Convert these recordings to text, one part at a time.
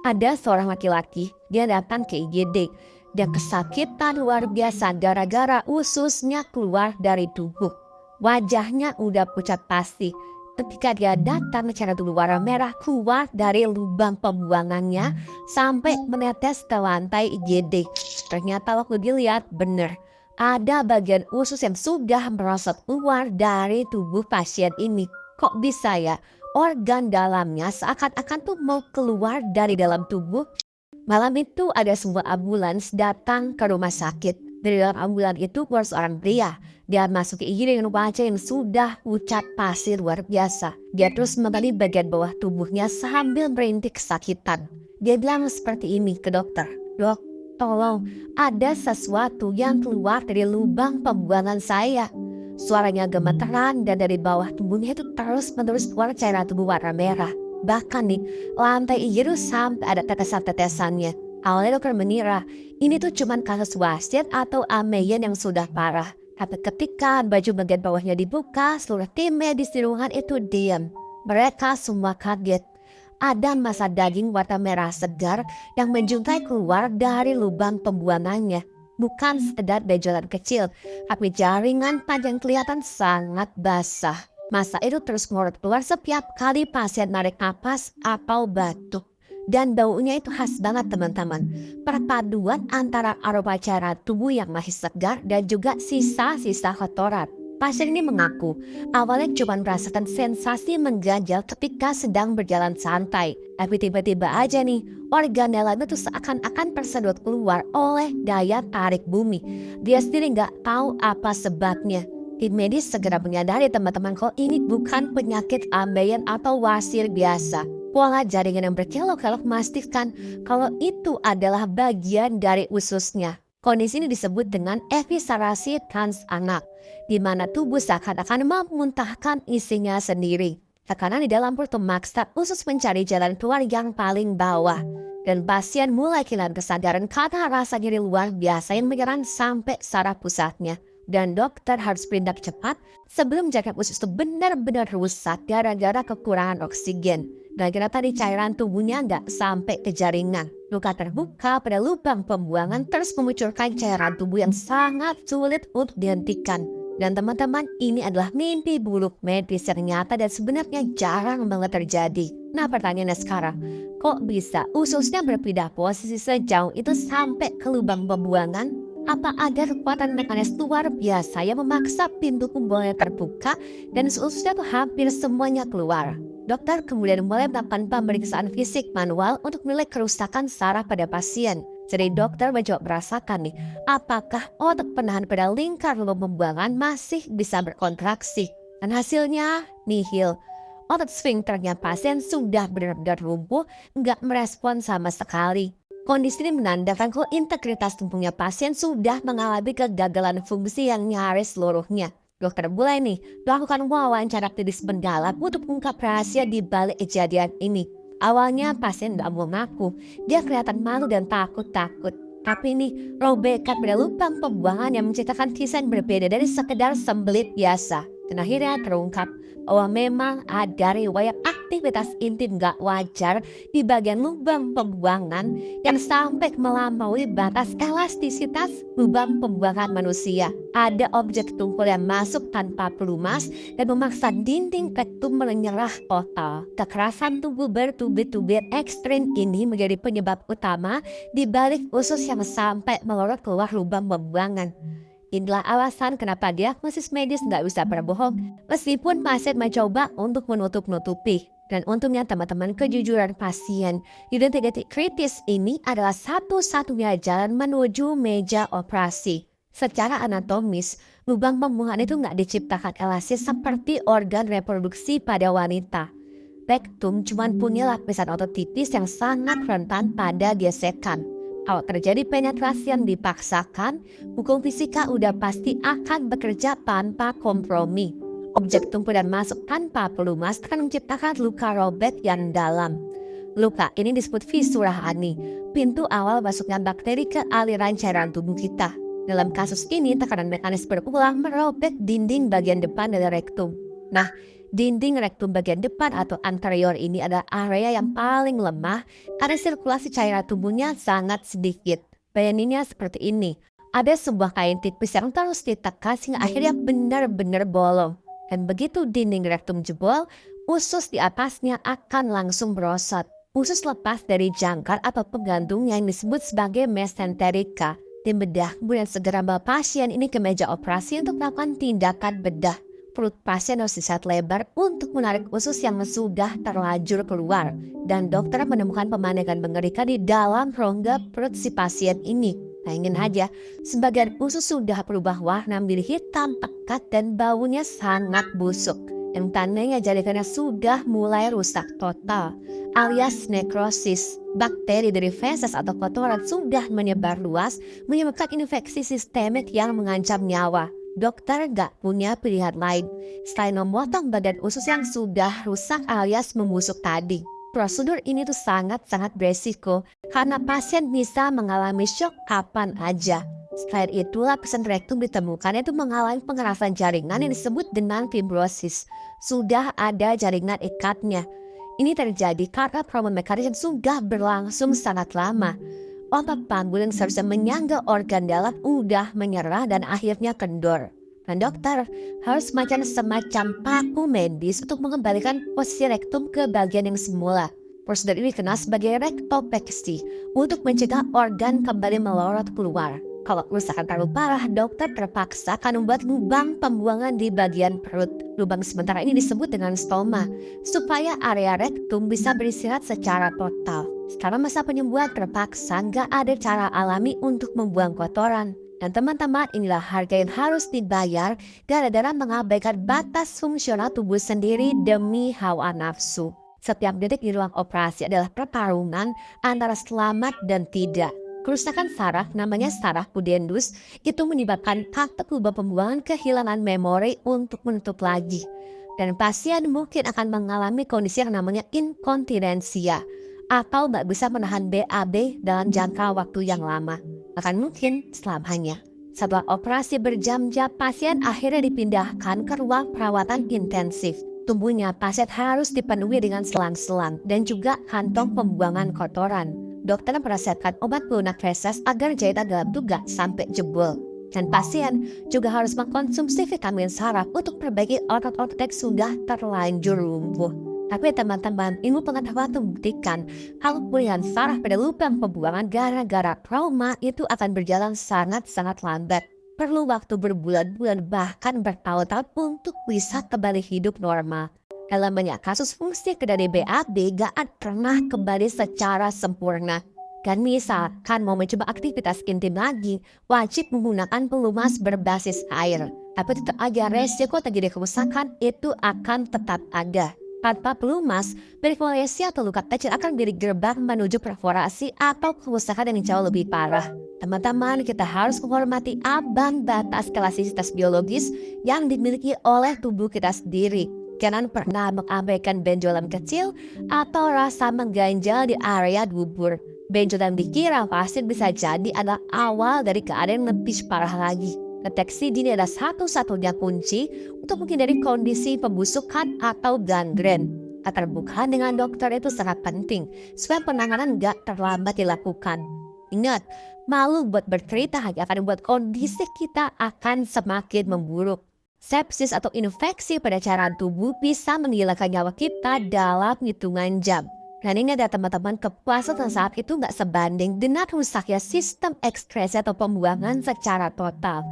Ada seorang laki-laki, dia datang ke IGD. Dia kesakitan luar biasa gara-gara ususnya keluar dari tubuh. Wajahnya udah pucat pasti. Ketika dia datang secara tubuh warna merah keluar dari lubang pembuangannya sampai menetes ke lantai IGD. Ternyata waktu dilihat benar. Ada bagian usus yang sudah merosot keluar dari tubuh pasien ini. Kok bisa ya? Organ dalamnya seakan-akan tuh mau keluar dari dalam tubuh. Malam itu ada sebuah ambulans datang ke rumah sakit. Dari dalam ambulans itu keluar seorang pria. Dia masuk ke IGD dengan wajah yang sudah pucat pasi luar biasa. Dia terus mengenali bagian bawah tubuhnya sambil merintih kesakitan. Dia bilang seperti ini ke dokter. Dok, tolong, ada sesuatu yang keluar dari lubang pembuangan saya. Suaranya gemeteran dan dari bawah tubuhnya itu terus-menerus keluar cairan tubuh warna merah. Bahkan nih, lantai IGD sampai ada tetesan-tetesannya. Awalnya dokter mengira ini tuh cuma kasus wasit atau ambeien yang sudah parah. Tapi ketika baju bagian bawahnya dibuka, seluruh tim medis di ruangan itu diam. Mereka semua kaget. Ada massa daging warna merah segar yang menjuntai keluar dari lubang pembuangannya. Bukan sekedar benjolan kecil, tapi jaringan panjang kelihatan sangat basah. Massa itu terus ngorot keluar setiap kali pasien narik napas atau batuk. Dan baunya itu khas banget teman-teman. Perpaduan antara aroma cairan tubuh yang masih segar dan juga sisa-sisa kotoran. Pasien ini mengaku awalnya cuma merasakan sensasi mengganjal ketika sedang berjalan santai. Tapi tiba-tiba aja nih, organ dalamnya tuh seakan-akan tersedot keluar oleh daya tarik bumi. Dia sendiri nggak tahu apa sebabnya. Tim medis segera menyadari teman-teman kalau ini bukan penyakit ambeien atau wasir biasa. Pola jaringan yang berkelok-kelok memastikan kalau itu adalah bagian dari ususnya. Kondisi ini disebut dengan eviscerasi transanak, di mana tubuh seakan-akan memuntahkan isinya sendiri. Tekanan di dalam perut memaksa usus mencari jalan keluar yang paling bawah. Dan pasien mulai kehilangan kesadaran karena rasa nyeri luar biasa yang menyerang sampai saraf pusatnya. Dan dokter harus bertindak cepat sebelum jaringan usus itu benar-benar rusak gara-gara kekurangan oksigen. Dan karena tadi cairan tubuhnya nggak sampai ke jaringan. Luka terbuka pada lubang pembuangan terus memunculkan cairan tubuh yang sangat sulit untuk dihentikan. Dan teman-teman, ini adalah mimpi buruk medis yang nyata dan sebenarnya jarang banget terjadi. Nah pertanyaannya sekarang, kok bisa ususnya berpindah posisi sejauh itu sampai ke lubang pembuangan? Apa ada kekuatan mekanis luar biasa yang memaksa pintu pembuangan terbuka dan ususnya tuh hampir semuanya keluar? Dokter kemudian mulai melakukan pemeriksaan fisik manual untuk menilai kerusakan saraf pada pasien. Jadi dokter mencoba merasakan nih, apakah otot penahan pada lingkar lubang pembuangan masih bisa berkontraksi. Dan hasilnya nihil. Otot sfinkternya pasien sudah benar-benar lumpuh, nggak merespon sama sekali. Kondisi ini menandakan kalau integritas tubuhnya pasien sudah mengalami kegagalan fungsi yang nyaris seluruhnya. Dokter mulai nih melakukan wawancara klinis mendalam untuk mengungkap rahasia di balik kejadian ini. Awalnya pasien gak mau ngaku, dia kelihatan malu dan takut-takut. Tapi ini robekan pada lubang pembuangan yang menciptakan kisah yang berbeda dari sekedar sembelit biasa. Dan akhirnya terungkap bahwa memang ada riwayat aktivitas intim gak wajar di bagian lubang pembuangan yang sampai melampaui batas elastisitas lubang pembuangan manusia. Ada objek tumpul yang masuk tanpa pelumas dan memaksa dinding rektum menyerah total. Kekerasan tubuh bertubi-tubi ekstrim ini menjadi penyebab utama di balik usus yang sampai melorot keluar lubang pembuangan. Inilah alasan kenapa diagnosis medis nggak bisa berbohong meskipun pasien mencoba untuk menutup-nutupi. Dan untungnya teman-teman, kejujuran pasien di detik-detik kritis ini adalah satu-satunya jalan menuju meja operasi. Secara anatomis, lubang pembuangan itu nggak diciptakan elastis seperti organ reproduksi pada wanita. Rektum cuma punya lapisan otot tipis yang sangat rentan pada gesekan. Kalau terjadi penetrasi yang dipaksakan, hukum fisika udah pasti akan bekerja tanpa kompromi. Objek tumpul dan masuk tanpa pelumas akan menciptakan luka robek yang dalam. Luka ini disebut fisura hani, pintu awal masuknya bakteri ke aliran cairan tubuh kita. Dalam kasus ini, tekanan mekanis berulang merobek dinding bagian depan dari rektum. Nah, Dinding rektum bagian depan atau anterior ini adalah area yang paling lemah karena sirkulasi cairan tubuhnya sangat sedikit. Bayanginnya seperti ini. Ada sebuah kain tipis yang terus ditekan sehingga akhirnya benar-benar bolong. Dan begitu dinding rektum jebol, usus di atasnya akan langsung merosot. Usus lepas dari jangkar atau penggantung yang disebut sebagai mesenterica. Tim bedah kemudian segera membawa pasien ini ke meja operasi untuk melakukan tindakan bedah. Perut pasien harus diset lebar untuk menarik usus yang sudah terlanjur keluar. Dan dokter menemukan pemandangan mengerikan di dalam rongga perut si pasien ini. Bayangin aja, sebagian usus sudah berubah warna menjadi hitam pekat dan baunya sangat busuk. Yang tandanya jaringannya sudah mulai rusak total, alias nekrosis. Bakteri dari feses atau kotoran sudah menyebar luas, menyebabkan infeksi sistemik yang mengancam nyawa. Dokter gak punya pilihan lain selain memotong badan usus yang sudah rusak alias membusuk tadi. Prosedur ini tuh sangat-sangat beresiko karena pasien bisa mengalami shock kapan aja. Selain itu, lapisan rektum ditemukan itu mengalami pengerasan jaringan yang disebut dengan fibrosis. Sudah ada jaringan ikatnya. Ini terjadi karena problem mekanis yang sudah berlangsung sangat lama. Otot panggul yang seharusnya menyangga organ dalam udah menyerah dan akhirnya kendor. Dan dokter harus semacam paku medis untuk mengembalikan posisi rektum ke bagian yang semula. Prosedur ini dikenal sebagai rektopexy untuk mencegah organ kembali melorot keluar. Kalau kerusakan terlalu parah, dokter terpaksa akan membuat lubang pembuangan di bagian perut. Lubang sementara ini disebut dengan stoma, supaya area rektum bisa beristirahat secara total. Setelah masa penyembuhan terpaksa nggak ada cara alami untuk membuang kotoran. Dan teman-teman, inilah harga yang harus dibayar gara-gara mengabaikan batas fungsional tubuh sendiri demi hawa nafsu. Setiap detik di ruang operasi adalah pertarungan antara selamat dan tidak. Kerusakan saraf namanya saraf pudendus itu menyebabkan katak lubang pembuangan kehilangan memori untuk menutup lagi. Dan pasien mungkin akan mengalami kondisi yang namanya inkontinensia atau nggak bisa menahan BAB dalam jangka waktu yang lama. Bahkan mungkin selamanya. Setelah operasi berjam-jam, pasien akhirnya dipindahkan ke ruang perawatan intensif. Tubuhnya pasien harus dipenuhi dengan selang-selang dan juga kantong pembuangan kotoran. Dokter merasakan obat pelunak feses agar jahitan dalam tubuh gak sampai jebol. Dan pasien juga harus mengkonsumsi vitamin saraf untuk perbaiki otot-otot yang sudah terlanjur lumpuh. Tapi teman-teman, ilmu pengetahuan membuktikan kalau pilihan saraf pada lubang pembuangan gara-gara trauma itu akan berjalan sangat-sangat lambat. Perlu waktu berbulan-bulan bahkan bertahun-tahun untuk bisa kembali hidup normal. Dalam banyak kasus fungsi dari BAB gak akan pernah kembali secara sempurna. Dan misalkan mau mencoba aktivitas intim lagi, wajib menggunakan pelumas berbasis air. Tapi tetap aja resiko terjadi kerusakan itu akan tetap ada. Tanpa pelumas, perforasi atau luka kecil akan menjadi gerbang menuju perforasi atau kerusakan yang jauh lebih parah. Teman-teman, kita harus menghormati ambang batas elastisitas biologis yang dimiliki oleh tubuh kita sendiri. Jangan pernah mengabaikan benjolan kecil atau rasa mengganjal di area dubur. Benjolan dikira pasien bisa jadi adalah awal dari keadaan yang lebih parah lagi. Deteksi dini adalah satu-satunya kunci untuk menghindari kondisi pembusukan atau gangren. Keterbukaan dengan dokter itu sangat penting supaya penanganan gak terlambat dilakukan. Ingat, malu buat bercerita hanya akan membuat kondisi kita akan semakin memburuk. Sepsis atau infeksi pada cairan tubuh bisa menghilangkan nyawa kita dalam hitungan jam. Dan ingat ya teman-teman, kepuasan saat itu gak sebanding dengan rusaknya sistem ekskresi atau pembuangan secara total.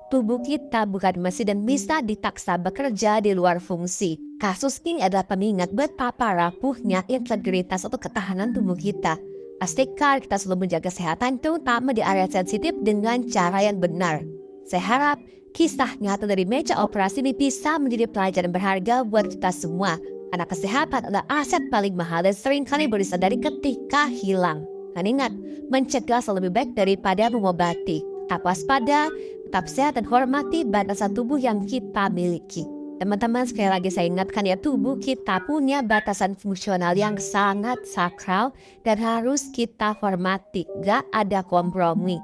Tubuh kita bukan mesin dan bisa dipaksa bekerja di luar fungsi. Kasus ini adalah pengingat betapa rapuhnya integritas atau ketahanan tubuh kita. Pastikan kita selalu menjaga kesehatan terutama di area sensitif dengan cara yang benar. Saya harap kisah nyata dari meja operasi ini bisa menjadi pelajaran berharga buat kita semua. Karena kesehatan adalah aset paling mahal dan seringkali baru disadari ketika hilang. Dan ingat, mencegah selalu lebih baik daripada mengobati. Tetap waspada, tetap sehat dan hormati batasan tubuh yang kita miliki. Teman-teman, sekali lagi saya ingatkan ya, tubuh kita punya batasan fungsional yang sangat sakral dan harus kita hormati. Gak ada kompromi.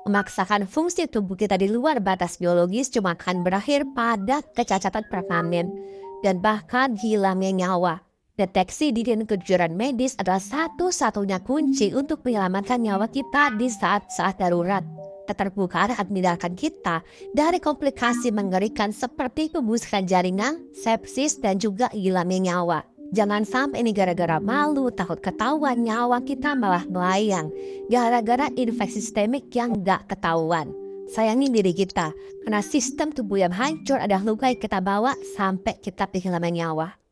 Memaksakan fungsi tubuh kita di luar batas biologis cuma akan berakhir pada kecacatan permanen. dan bahkan hilangnya nyawa. Deteksi dini kejujuran medis adalah satu-satunya kunci untuk menyelamatkan nyawa kita di saat-saat darurat. Keterbukaan akan memindahkan kita dari komplikasi mengerikan seperti pembusukan jaringan, sepsis, dan juga hilangnya nyawa. Jangan sampai ini gara-gara malu, takut ketahuan, nyawa kita malah melayang. Gara-gara infeksi sistemik yang gak ketahuan. Sayangi diri kita, karena sistem tubuh yang hancur adalah luka yang kita bawa sampai kita kehilangan nyawa.